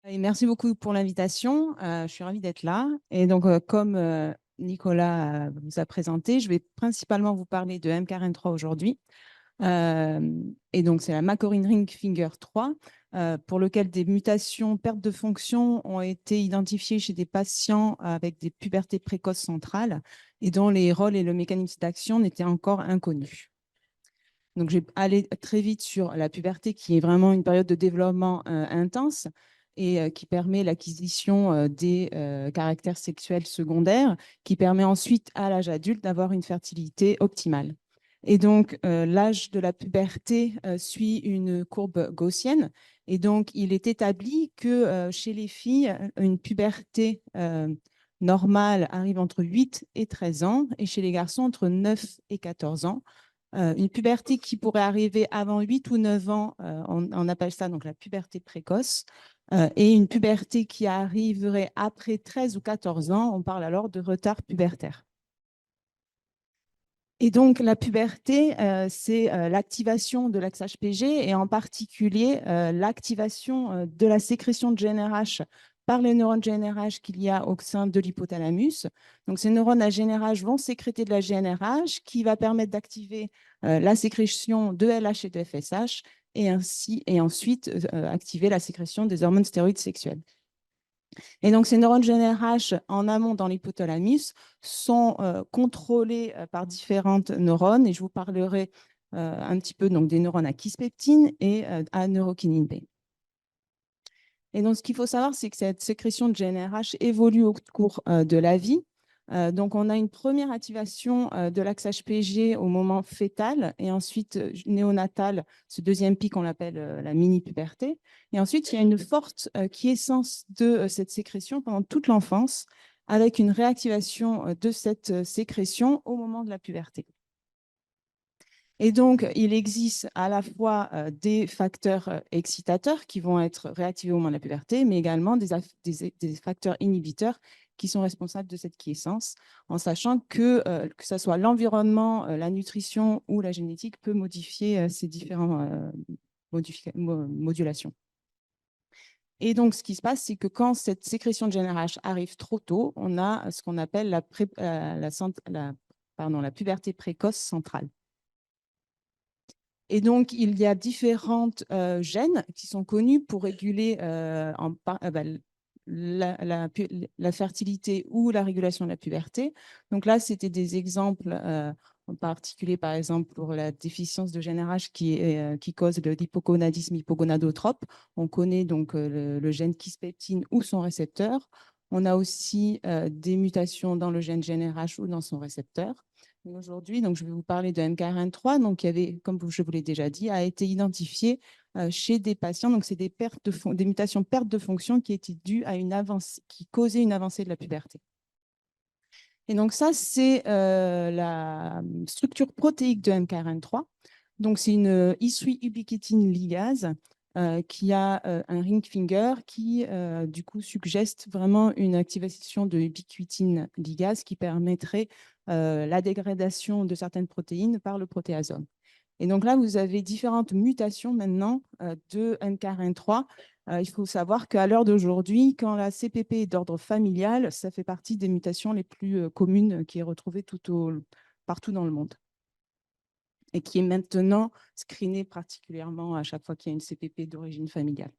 Et merci beaucoup pour l'invitation. Je suis ravie d'être là. Et donc, comme Nicolas vous a présenté, je vais principalement vous parler de MKRN3 aujourd'hui. Et donc, c'est la Macorine Ring Finger 3, pour lequel des mutations, pertes de fonction ont été identifiées chez des patients avec des pubertés précoces centrales et dont les rôles et le mécanisme d'action n'étaient encore inconnus. Donc, je vais aller très vite sur la puberté, qui est vraiment une période de développement intense et qui permet l'acquisition des caractères sexuels secondaires, qui permet ensuite à l'âge adulte d'avoir une fertilité optimale. Et donc, l'âge de la puberté suit une courbe gaussienne. Et donc, il est établi que chez les filles, une puberté normale arrive entre 8 et 13 ans, et chez les garçons, entre 9 et 14 ans. Une puberté qui pourrait arriver avant 8 ou 9 ans, on appelle ça donc la puberté précoce. Et une puberté qui arriverait après 13 ou 14 ans, on parle alors de retard pubertaire. Et donc, la puberté, c'est l'activation de l'axe-HPG et en particulier l'activation de la sécrétion de GnRH par les neurones GnRH qu'il y a au sein de l'hypothalamus. Donc, ces neurones à GnRH vont sécréter de la GnRH qui va permettre d'activer la sécrétion de LH et de FSH et ensuite activer la sécrétion des hormones stéroïdes sexuelles. Et donc, ces neurones GnRH en amont dans l'hypothalamus sont contrôlés par différentes neurones et je vous parlerai un petit peu donc, des neurones à kispeptine et à neurokinine B. Et donc, ce qu'il faut savoir, c'est que cette sécrétion de GnRH évolue au cours de la vie. Donc, on a une première activation de l'axe HPG au moment fœtal et ensuite néonatal, ce deuxième pic, on l'appelle la mini-puberté. Et ensuite, il y a une forte quiescence de cette sécrétion pendant toute l'enfance avec une réactivation de cette sécrétion au moment de la puberté. Et donc, il existe à la fois des facteurs excitateurs qui vont être réactivés au moment de la puberté, mais également des facteurs inhibiteurs qui sont responsables de cette quiescence, en sachant que ce soit l'environnement, la nutrition ou la génétique peut modifier ces différentes modulations. Et donc, ce qui se passe, c'est que quand cette sécrétion de GnRH arrive trop tôt, on a ce qu'on appelle la puberté précoce centrale. Et donc, il y a différentes gènes qui sont connus pour réguler la fertilité ou la régulation de la puberté. Donc là, c'était des exemples, en particulier, par exemple, pour la déficience de GnRH qui cause l'hypogonadisme hypogonadotrope. On connaît donc le gène kispeptine ou son récepteur. On a aussi des mutations dans le gène GnRH ou dans son récepteur. Aujourd'hui, donc, je vais vous parler de MKRN3, donc, qui avait, comme je vous l'ai déjà dit, a été identifié chez des patients. Donc, c'est des mutations perte de fonction qui étaient dues à une avancée, qui causaient une avancée de la puberté. Et donc, ça, c'est la structure protéique de MKRN3. Donc, c'est une ubiquitin ligase qui a un ring finger qui, du coup, suggeste vraiment une activation de ubiquitin ligase qui permettrait la dégradation de certaines protéines par le protéasome. Et donc là, vous avez différentes mutations maintenant de MKRN3. Il faut savoir qu'à l'heure d'aujourd'hui, quand la CPP est d'ordre familial, ça fait partie des mutations les plus communes qui est retrouvée partout dans le monde et qui est maintenant screenée particulièrement à chaque fois qu'il y a une CPP d'origine familiale.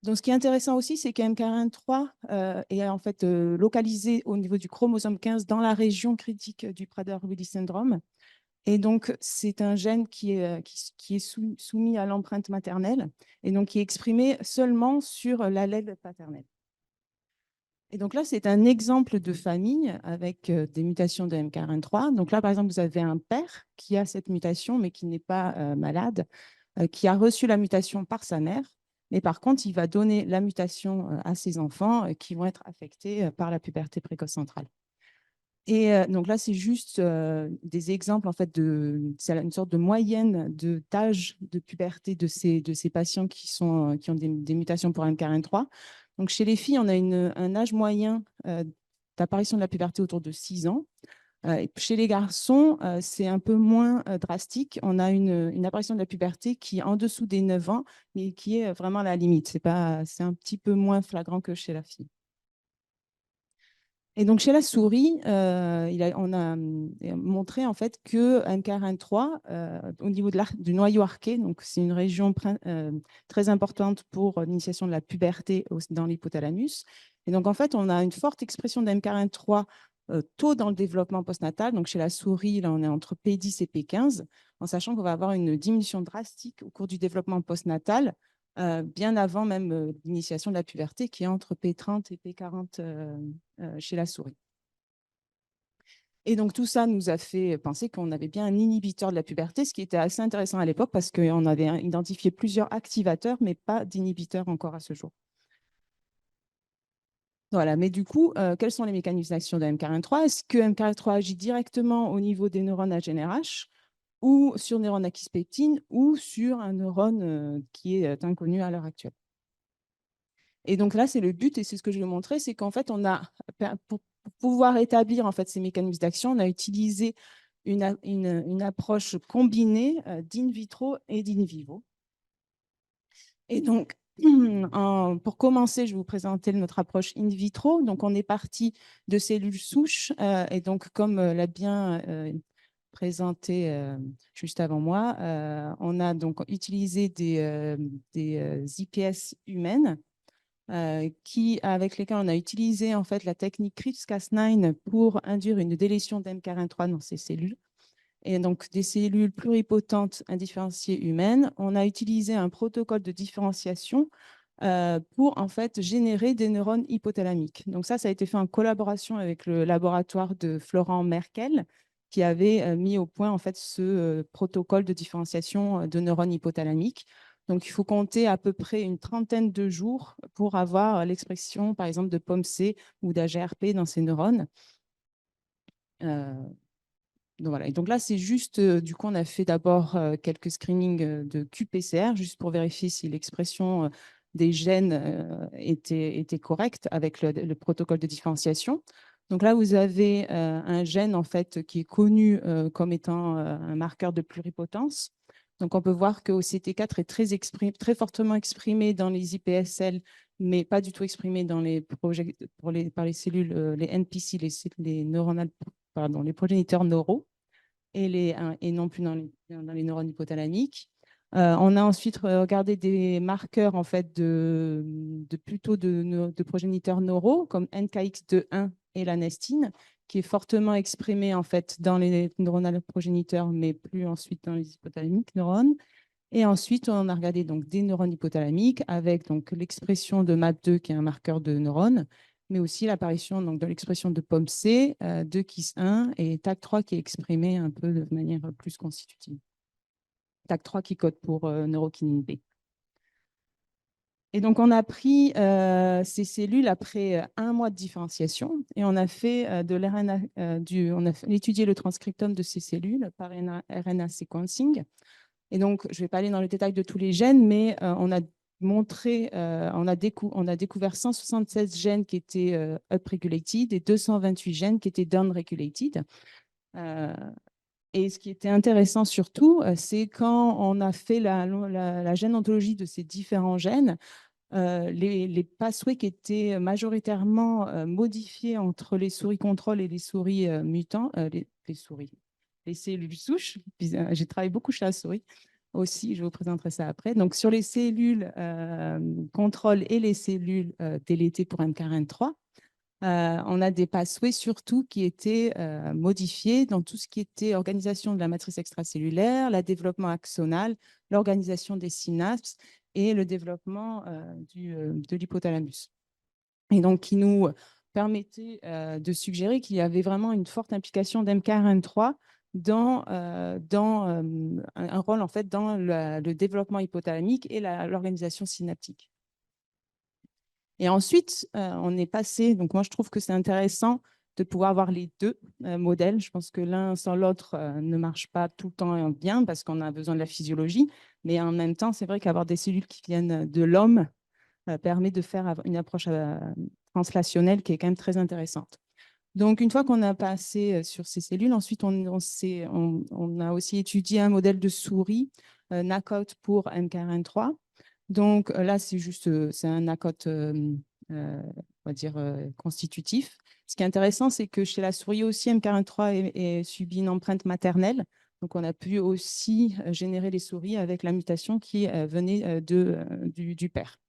Donc, ce qui est intéressant aussi, c'est qu'MKRN3 est en fait localisé au niveau du chromosome 15 dans la région critique du Prader-Willi syndrome. Et donc, c'est un gène qui est soumis à l'empreinte maternelle et donc qui est exprimé seulement sur l'allèle paternel. Et donc là, c'est un exemple de famille avec des mutations de MKRN3. Donc là, par exemple, vous avez un père qui a cette mutation, mais qui n'est pas malade, qui a reçu la mutation par sa mère. Mais par contre, il va donner la mutation à ses enfants qui vont être affectés par la puberté précoce centrale. Et donc là, c'est juste des exemples, en fait, c'est une sorte de moyenne d'âge de puberté de ces patients qui ont des mutations pour MKRN3. Donc, chez les filles, on a un âge moyen d'apparition de la puberté autour de 6 ans. Chez les garçons, c'est un peu moins drastique. On a une apparition de la puberté qui est en dessous des 9 ans, mais qui est vraiment à la limite. C'est un petit peu moins flagrant que chez la fille. Et donc, chez la souris, on a montré en fait que MKRN3, au niveau du noyau arqué, donc c'est une région très importante pour l'initiation de la puberté dans l'hypothalamus. Et donc, en fait, on a une forte expression de MKRN3 tôt dans le développement postnatal. Donc, chez la souris, là, on est entre P10 et P15, en sachant qu'on va avoir une diminution drastique au cours du développement postnatal, bien avant même l'initiation de la puberté, qui est entre P30 et P40 chez la souris. Et donc, tout ça nous a fait penser qu'on avait bien un inhibiteur de la puberté, ce qui était assez intéressant à l'époque parce qu'on avait identifié plusieurs activateurs, mais pas d'inhibiteurs encore à ce jour. Voilà, mais du coup, quels sont les mécanismes d'action de MKR3? Est-ce que MKR3 agit directement au niveau des neurones à GnRH ou sur neurones à kispeptine ou sur un neurone qui est inconnu à l'heure actuelle? Et donc là, c'est le but, et c'est ce que je vais montrer, c'est qu'en fait, pour pouvoir établir en fait, ces mécanismes d'action, on a utilisé une approche combinée d'in vitro et d'in vivo. Et donc, pour commencer, je vais vous présenter notre approche in vitro. Donc, on est parti de cellules souches, et donc, comme l'a bien présenté juste avant moi, on a donc utilisé des IPS humaines, avec lesquels on a utilisé en fait la technique CRISPR-Cas9 pour induire une délétion d'MKRN3 dans ces cellules. Et donc, des cellules pluripotentes indifférenciées humaines, on a utilisé un protocole de différenciation pour en fait générer des neurones hypothalamiques. Donc ça a été fait en collaboration avec le laboratoire de Florent Merkel, qui avait mis au point en fait ce protocole de différenciation de neurones hypothalamiques. Donc, il faut compter à peu près une trentaine de jours pour avoir l'expression, par exemple, de POMC ou d'AGRP dans ces neurones. Donc, voilà. Et donc là, c'est juste, du coup, on a fait d'abord quelques screenings de qPCR, juste pour vérifier si l'expression des gènes était correcte avec le protocole de différenciation. Donc là, vous avez un gène, en fait, qui est connu comme étant un marqueur de pluripotence. Donc, on peut voir que OCT4 est très fortement exprimé dans les IPSL, mais pas du tout exprimé dans par les cellules, les NPC, les progéniteurs neuraux, et non plus dans les neurones hypothalamiques. On a ensuite regardé des marqueurs en fait, plutôt de progéniteurs neuraux, comme NKX2-1 et l'anestine, qui est fortement exprimé en fait, dans les neuronales progéniteurs, mais plus ensuite dans les hypothalamiques neurones. Et ensuite, on a regardé donc, des neurones hypothalamiques avec l'expression de MAP2, qui est un marqueur de neurones, mais aussi l'apparition de l'expression de POMC, de KIS1 et TAC3 qui est exprimé un peu de manière plus constitutive. TAC3 qui code pour neurokinine B. Et donc, on a pris ces cellules après 1 mois de différenciation et on a fait de l'RNA, on a étudié le transcriptome de ces cellules par RNA sequencing. Et donc, je ne vais pas aller dans le détail de tous les gènes, mais on a montré, on a découvert 176 gènes qui étaient upregulated et 228 gènes qui étaient downregulated. Et ce qui était intéressant surtout, c'est quand on a fait la gène ontologie de ces différents gènes, les pathways qui étaient majoritairement modifiés entre les souris contrôles et les souris mutants, les cellules souches. J'ai travaillé beaucoup chez la souris aussi, je vous présenterai ça après. Donc, sur les cellules contrôle et les cellules délétées pour MKRN3, on a des pathways surtout qui étaient modifiés dans tout ce qui était organisation de la matrice extracellulaire, le développement axonal, l'organisation des synapses et le développement de l'hypothalamus. Et donc, qui nous permettait de suggérer qu'il y avait vraiment une forte implication d'MKRN3 dans un rôle en fait dans le développement hypothalamique et l'organisation synaptique. Et ensuite, on est passé, donc moi je trouve que c'est intéressant de pouvoir avoir les deux modèles. Je pense que l'un sans l'autre ne marche pas tout le temps bien parce qu'on a besoin de la physiologie, mais en même temps, c'est vrai qu'avoir des cellules qui viennent de l'homme permet de faire une approche translationnelle qui est quand même très intéressante. Donc, une fois qu'on a passé sur ces cellules, ensuite, on a aussi étudié un modèle de souris knockout pour MKRN3. Donc, là, c'est un knockout, on va dire, constitutif. Ce qui est intéressant, c'est que chez la souris aussi, MKRN3 subit une empreinte maternelle. Donc, on a pu aussi générer les souris avec la mutation qui venait du père.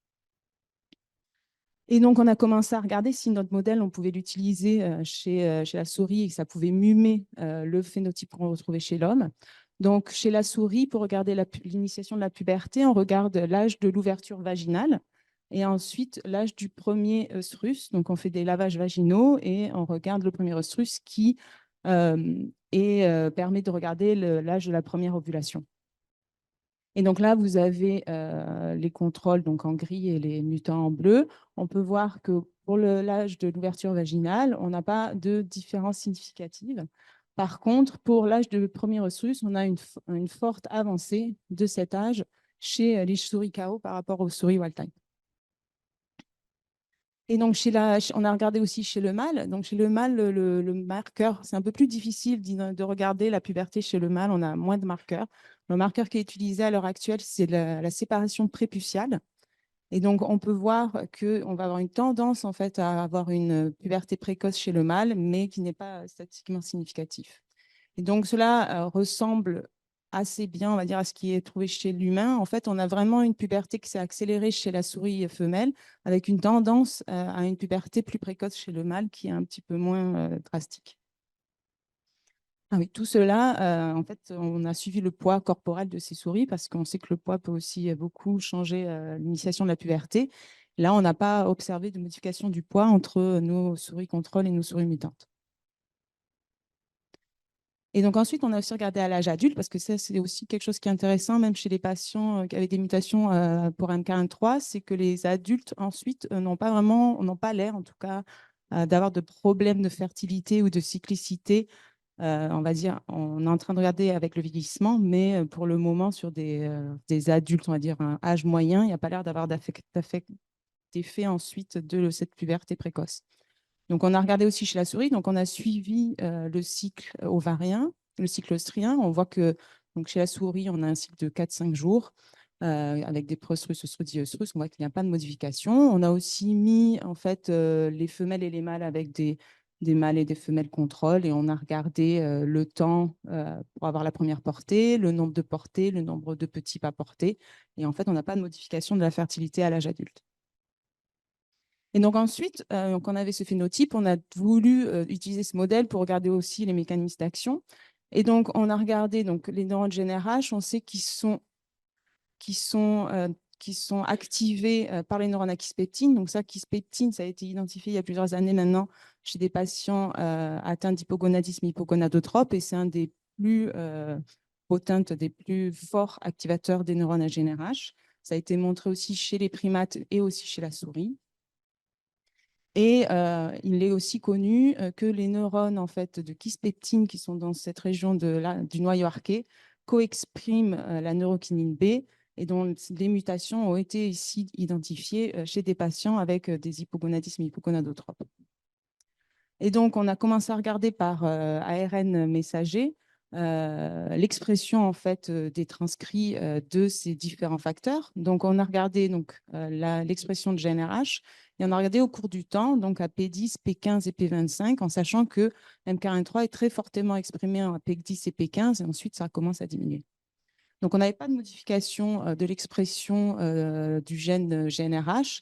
Et donc, on a commencé à regarder si notre modèle, on pouvait l'utiliser chez la souris et que ça pouvait mimer le phénotype qu'on retrouvait chez l'homme. Donc, chez la souris, pour regarder l'initiation de la puberté, on regarde l'âge de l'ouverture vaginale et ensuite l'âge du premier œstrus. Donc, on fait des lavages vaginaux et on regarde le premier œstrus qui permet de regarder l'âge de la première ovulation. Et donc là, vous avez les contrôles donc en gris et les mutants en bleu. On peut voir que pour l'âge de l'ouverture vaginale, on n'a pas de différence significative. Par contre, pour l'âge de premier œstrus, on a une forte avancée de cet âge chez les souris KO par rapport aux souris wild-type. Et donc, on a regardé aussi chez le mâle. Donc, chez le mâle, le marqueur, c'est un peu plus difficile de regarder la puberté chez le mâle. On a moins de marqueurs. Le marqueur qui est utilisé à l'heure actuelle, c'est la séparation préputiale. Et donc, on peut voir qu'on va avoir une tendance en fait, à avoir une puberté précoce chez le mâle, mais qui n'est pas statistiquement significatif. Et donc, cela ressemble assez bien, on va dire, à ce qui est trouvé chez l'humain. En fait, on a vraiment une puberté qui s'est accélérée chez la souris femelle, avec une tendance à une puberté plus précoce chez le mâle, qui est un petit peu moins drastique. Ah oui, tout cela, en fait, on a suivi le poids corporel de ces souris parce qu'on sait que le poids peut aussi beaucoup changer l'initiation de la puberté. Là, on n'a pas observé de modification du poids entre nos souris contrôle et nos souris mutantes. Et donc ensuite, on a aussi regardé à l'âge adulte, parce que ça, c'est aussi quelque chose qui est intéressant, même chez les patients qui avaient des mutations pour MK1-3, c'est que les adultes, ensuite, n'ont pas l'air, en tout cas, d'avoir de problèmes de fertilité ou de cyclicité. On va dire, on est en train de regarder avec le vieillissement, mais pour le moment, sur des adultes, on va dire, un âge moyen, il n'y a pas l'air d'avoir d'effet ensuite de cette puberté précoce. Donc, on a regardé aussi chez la souris. Donc, on a suivi le cycle ovarien, le cycle oestrien. On voit que donc, chez la souris, on a un cycle de 4-5 jours avec des prostrus, oestrus, diœstrus. On voit qu'il n'y a pas de modification. On a aussi mis en fait les femelles et les mâles avec des mâles et des femelles contrôle et on a regardé le temps pour avoir la première portée, le nombre de portées, le nombre de petits pas portés. Et en fait, on n'a pas de modification de la fertilité à l'âge adulte. Et donc ensuite, donc on avait ce phénotype, on a voulu utiliser ce modèle pour regarder aussi les mécanismes d'action. Et donc, on a regardé donc, les neurones GnRH, on sait qu'ils sont activés par les neurones à kispeptine. Donc ça, kispeptine, ça a été identifié il y a plusieurs années maintenant chez des patients atteints d'hypogonadisme hypogonadotrope et c'est un des plus potentes, des plus forts activateurs des neurones à GnRH. Ça a été montré aussi chez les primates et aussi chez la souris. Et il est aussi connu que les neurones en fait, de kispeptine qui sont dans cette région du noyau arqué co-expriment la neurokinine B et dont les mutations ont été ici identifiées chez des patients avec des hypogonadismes hypogonadotropes. Et donc, on a commencé à regarder par ARN messager l'expression en fait des transcrits de ces différents facteurs. Donc, on a regardé l'expression de GnRH et on a regardé au cours du temps, donc à P10, P15 et P25, en sachant que MKN3 est très fortement exprimé à P10 et P15 et ensuite ça commence à diminuer. Donc, on n'avait pas de modification de l'expression du gène GnRH.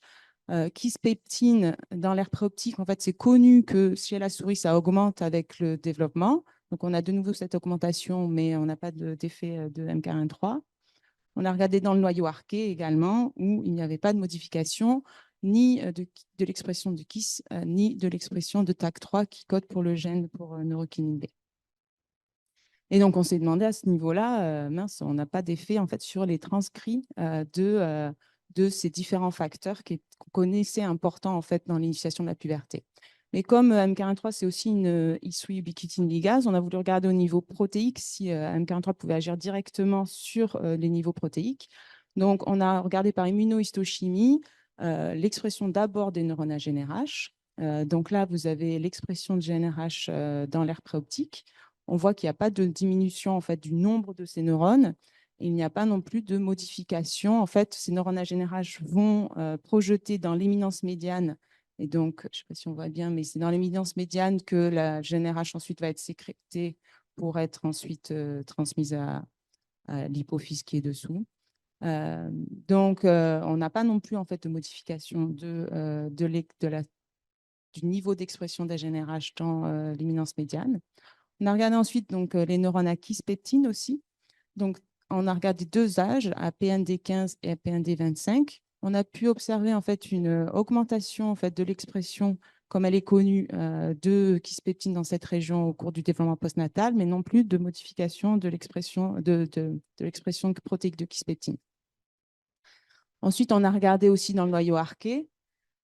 Kispeptine, dans l'aire préoptique, en fait, c'est connu que chez la souris, ça augmente avec le développement. Donc, on a de nouveau cette augmentation, mais on n'a pas d'effet de MKR1-3. On a regardé dans le noyau arqué également, où il n'y avait pas de modification ni de l'expression de KIS, ni de l'expression de TAC3 qui code pour le gène pour neurokinine B. Et donc, on s'est demandé à ce niveau-là, mince, on n'a pas d'effet en fait sur les transcrits de ces différents facteurs qu'on connaissait importants en fait dans l'initiation de la puberté. Mais comme MKR3, c'est aussi une isoubiquitin ligase, on a voulu regarder au niveau protéique si MKR3 pouvait agir directement sur les niveaux protéiques. Donc, on a regardé par immunohistochimie l'expression d'abord des neurones à GnRH Donc là, vous avez l'expression de GNRH dans l'aire préoptique. On voit qu'il n'y a pas de diminution en fait, du nombre de ces neurones. Il n'y a pas non plus de modification. En fait, ces neurones à GNRH vont projeter dans l'éminence médiane. Et donc, je ne sais pas si on voit bien, mais c'est dans l'éminence médiane que la GNRH ensuite va être sécrétée pour être ensuite transmise à l'hypophyse qui est dessous. Donc, on n'a pas non plus en fait, de modification du niveau d'expression des GNRH dans l'éminence médiane. On a regardé ensuite donc, les neurones à kispeptine aussi. Donc, on a regardé deux âges, à PND15 et à PND25. On a pu observer en fait, une augmentation en fait, de l'expression, comme elle est connue, de kispeptine dans cette région au cours du développement postnatal, mais non plus de modification de l'expression protéique de kispeptine. Ensuite, on a regardé aussi dans le noyau arqué,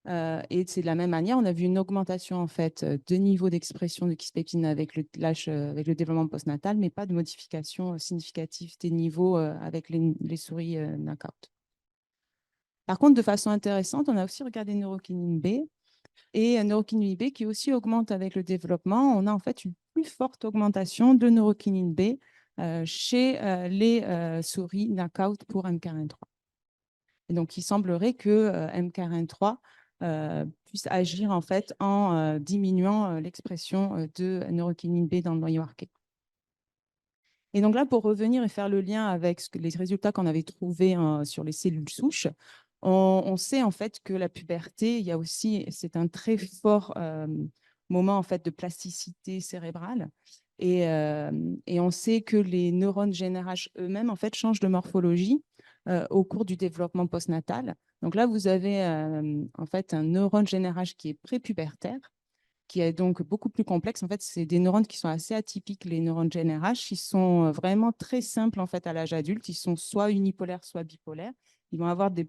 et c'est de la même manière, on a vu une augmentation en fait de niveau d'expression de kispeptine avec avec le développement postnatal, mais pas de modification significative des niveaux avec les souris knockout. Par contre, de façon intéressante, on a aussi regardé neurokinine B et neurokinine B qui aussi augmente avec le développement. On a en fait une plus forte augmentation de neurokinine B chez les souris knockout pour MKR3. Et donc, il semblerait que MKR3 puisse agir en fait en diminuant l'expression de neurokinine B dans le noyau arqué. Et donc là, pour revenir et faire le lien avec les résultats qu'on avait trouvés sur les cellules souches, on sait en fait que la puberté, il y a aussi, c'est un très fort moment en fait de plasticité cérébrale. Et on sait que les neurones GNRH eux-mêmes en fait changent de morphologie au cours du développement postnatal. Donc là, vous avez en fait un neurone GNRH qui est prépubertaire, qui est donc beaucoup plus complexe. En fait, c'est des neurones qui sont assez atypiques, les neurones GNRH. Ils sont vraiment très simples en fait à l'âge adulte. Ils sont soit unipolaires, soit bipolaires. Ils vont avoir des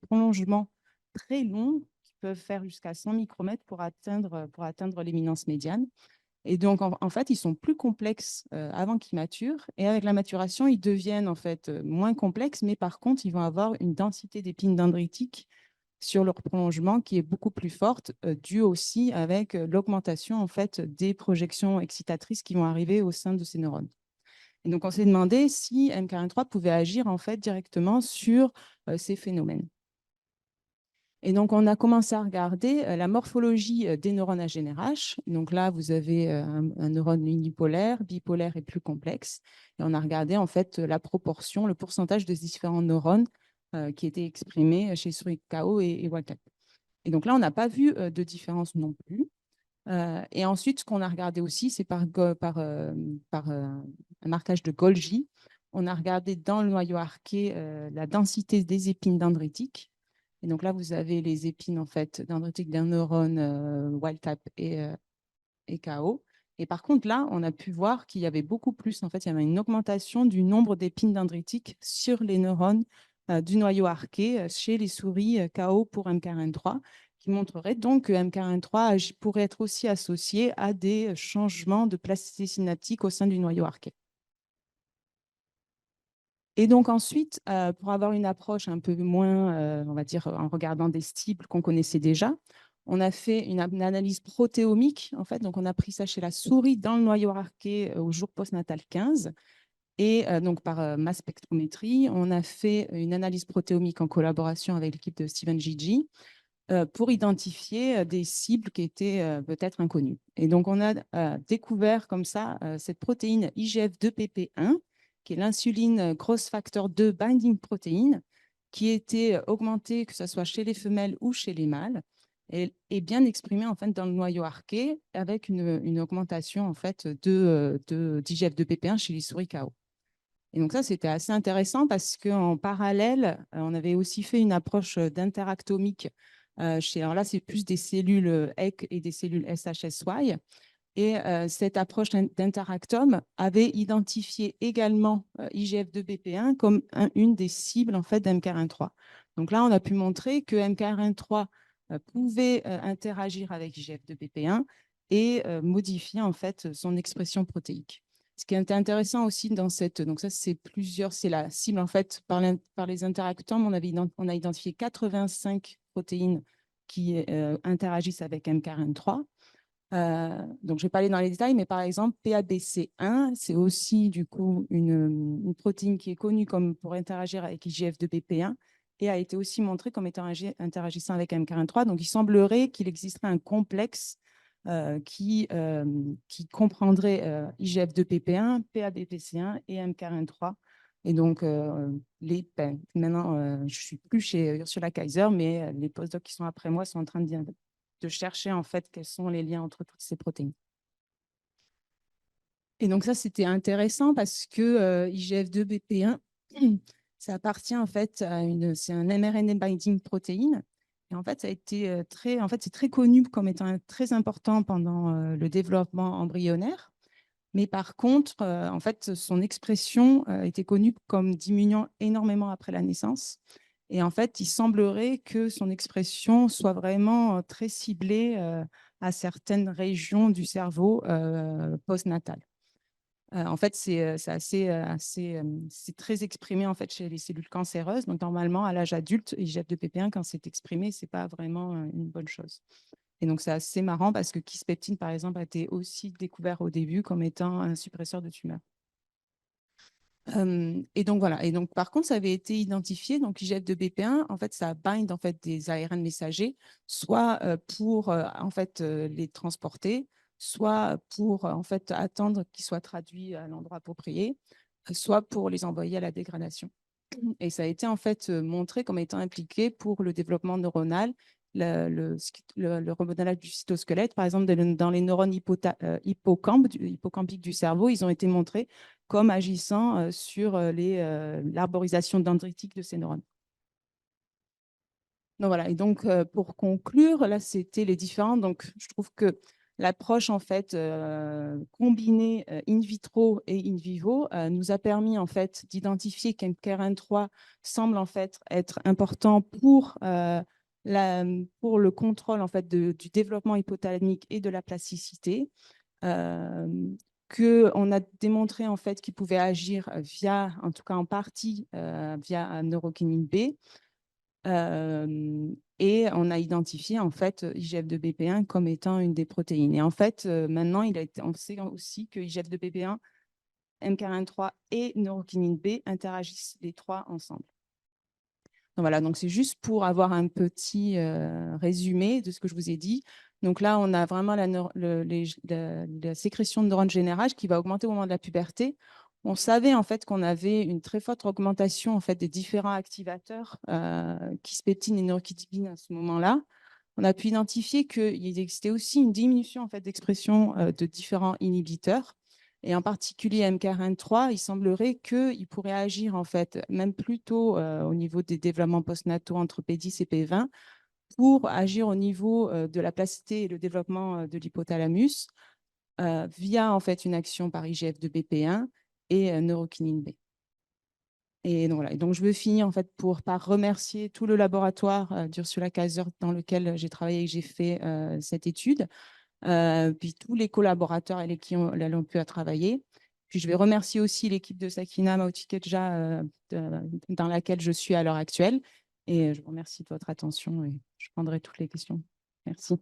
prolongements très longs qui peuvent faire jusqu'à 100 micromètres pour atteindre l'éminence médiane. Et donc, en fait, ils sont plus complexes avant qu'ils maturent. Et avec la maturation, ils deviennent en fait moins complexes, mais par contre, ils vont avoir une densité d'épines dendritiques sur leur prolongement qui est beaucoup plus forte, due aussi avec l'augmentation en fait des projections excitatrices qui vont arriver au sein de ces neurones. Et donc, on s'est demandé si MKR3 pouvait agir en fait directement sur ces phénomènes. Et donc, on a commencé à regarder la morphologie des neurones à GNRH. Donc là, vous avez un neurone unipolaire, bipolaire et plus complexe. Et on a regardé en fait la proportion, le pourcentage de différents neurones qui étaient exprimés chez souris KO et wild-type. Et donc là, on n'a pas vu de différence non plus. Et ensuite, ce qu'on a regardé aussi, c'est par un marquage de Golgi. On a regardé dans le noyau arqué la densité des épines dendritiques. Et donc là, vous avez les épines en fait, dendritiques d'un neurone wild-type et KO. Et par contre, là, on a pu voir qu'il y avait beaucoup plus. En fait, il y avait une augmentation du nombre d'épines dendritiques sur les neurones du noyau arqué chez les souris KO pour MKRN3, qui montrerait donc que MKRN3 pourrait être aussi associé à des changements de plasticité synaptique au sein du noyau arqué. Et donc ensuite, pour avoir une approche un peu moins, on va dire, en regardant des cibles qu'on connaissait déjà, on a fait une analyse protéomique, en fait. Donc, on a pris ça chez la souris dans le noyau arqué au jour postnatal 15. Et donc, par masse spectrométrie, on a fait une analyse protéomique en collaboration avec l'équipe de Steven Gigi pour identifier des cibles qui étaient peut-être inconnues. Et donc, on a découvert comme ça cette protéine IGF-2PP1, qui est l'insuline growth factor 2 binding protein, qui était augmentée, que ce soit chez les femelles ou chez les mâles, et bien exprimée en fait, dans le noyau arqué avec une augmentation en fait, d'IGF-2PP1 chez les souris KO. Et donc ça, c'était assez intéressant parce qu'en parallèle, on avait aussi fait une approche d'interactomique. Alors là, c'est plus des cellules EC et des cellules SHSY. Et cette approche d'interactome avait identifié également IGF-2BP1 comme une des cibles en fait, d'MKR1-3. Donc là, on a pu montrer que MKR1-3 pouvait interagir avec IGF-2BP1 et modifier en fait, son expression protéique. Ce qui est intéressant aussi dans cette, donc ça c'est la cible en fait par les interactomes, on a identifié 85 protéines qui interagissent avec mKRN3. Donc, je vais pas aller dans les détails, mais par exemple, PABC1, c'est aussi du coup une protéine qui est connue comme pour interagir avec IGF-2BP1 et a été aussi montrée comme étant interagissant avec mKRN3. Donc, il semblerait qu'il existerait un complexe qui comprendrait IGF-2BP1, PABPC1 et mKRN3. Et donc, maintenant, je ne suis plus chez Ursula Kaiser, mais les postdocs qui sont après moi sont en train de chercher en fait quels sont les liens entre toutes ces protéines. Et donc ça, c'était intéressant parce que IGF-2BP1, ça appartient en fait à c'est un mRNA binding protéine. Et en fait, ça a été c'est très connu comme étant très important pendant le développement embryonnaire. Mais par contre, en fait, son expression était connue comme diminuant énormément après la naissance. Et en fait, il semblerait que son expression soit vraiment très ciblée à certaines régions du cerveau postnatal. En fait, c'est très exprimé en fait chez les cellules cancéreuses. Donc, normalement, à l'âge adulte, IGF-2BP1, quand c'est exprimé, ce n'est pas vraiment une bonne chose. Et donc, c'est assez marrant parce que Kisspeptine, par exemple, a été aussi découvert au début comme étant un suppresseur de tumeur. Et donc, voilà. Et donc, par contre, ça avait été identifié. Donc, IGF-2BP1, en fait, ça bind en fait, des ARN messagers, soit pour en fait, les transporter, soit pour en fait, attendre qu'ils soient traduits à l'endroit approprié, soit pour les envoyer à la dégradation. Et ça a été en fait montré comme étant impliqué pour le développement neuronal, le remodelage du cytosquelette. Par exemple, dans les neurones hippocampiques du cerveau, ils ont été montrés comme agissant sur l'arborisation dendritique de ces neurones. Donc voilà, et donc pour conclure, là c'était les différents. Donc je trouve que l'approche en fait combinée in vitro et in vivo nous a permis en fait d'identifier qu'mKRN3 semble en fait être important pour le contrôle en fait du développement hypothalamique et de la plasticité. Qu'on a démontré en fait qu'il pouvait agir via, en tout cas en partie, via un neurokinine B. Et on a identifié en fait IGF-2BP1 comme étant une des protéines. Et en fait, maintenant, on sait aussi que IGF-2BP1, mKRN3 et neurokinine B interagissent les trois ensemble. Donc voilà, donc c'est juste pour avoir un petit résumé de ce que je vous ai dit. Donc là, on a vraiment la sécrétion de neurones générales qui va augmenter au moment de la puberté. On savait en fait qu'on avait une très forte augmentation en fait des différents activateurs, Kisspeptine et neurokidibine à ce moment-là. On a pu identifier qu'il existait aussi une diminution en fait d'expression de différents inhibiteurs. Et en particulier mKRN3, il semblerait qu'il pourrait agir en fait même plus tôt au niveau des développements postnataux entre P10 et P20 pour agir au niveau de la plasticité et le développement de l'hypothalamus via en fait une action par IGF-2BP1 et neurokinine B. Et donc, voilà. Et donc, je veux finir en fait par remercier tout le laboratoire d'Ursula Kaiser dans lequel j'ai travaillé et que j'ai fait cette étude, puis tous les collaborateurs avec qui on a pu travailler. Puis je vais remercier aussi l'équipe de Sakina Mautikeja dans laquelle je suis à l'heure actuelle. Et je vous remercie de votre attention et je prendrai toutes les questions. Merci.